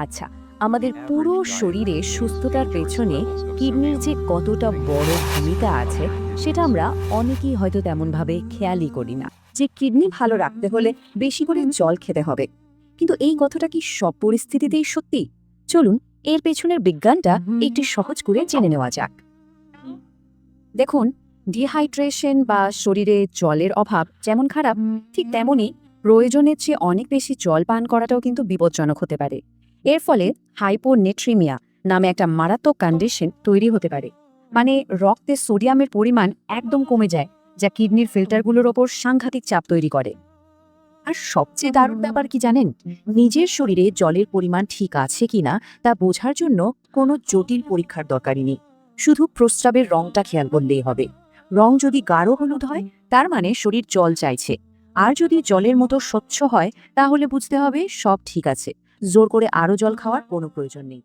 আচ্ছা, আমাদের পুরো শরীরে সুস্থতার পেছনে কিডনির যে কতটা বড় ভূমিকা আছে সেটা আমরা অনেকেই হয়তো তেমনভাবে খেয়ালই করি না। যে কিডনি ভালো রাখতে হলে বেশি করে জল খেতে হবে, কিন্তু এই কথাটা কি সব পরিস্থিতিতেই সত্যি? চলুন এর পেছনের বিজ্ঞানটা একটু সহজ করে জেনে নেওয়া যাক। দেখুন, ডিহাইড্রেশন বা শরীরে জলের অভাব যেমন খারাপ, ঠিক তেমনি প্রয়োজনের চেয়ে অনেক বেশি জল পান করাটাও কিন্তু বিপজ্জনক হতে পারে। এর ফলে হাইপোনেট্রিমিয়া নামে একটা মারাত্মক কন্ডিশন তৈরি হতে পারে। মানে রক্তে সোডিয়ামের পরিমাণ একদম কমে যায়, যা কিডনির ফিল্টারগুলোর ওপর সাংঘাতিক চাপ তৈরি করে। আর সবচেয়ে দারুণ ব্যাপার কি জানেন? নিজের শরীরে জলের পরিমাণ ঠিক আছে কিনা তা বোঝার জন্য কোনো জটিল পরীক্ষার দরকারই নেই। শুধু প্রস্রাবের রংটা খেয়াল করলেই হবে। রং যদি গাঢ় হলুদ হয়, তার মানে শরীর জল চাইছে। আর যদি জলের মতো স্বচ্ছ হয়, তাহলে বুঝতে হবে সব ঠিক আছে। জোর করে আরও জল খাওয়ার কোনো প্রয়োজন নেই।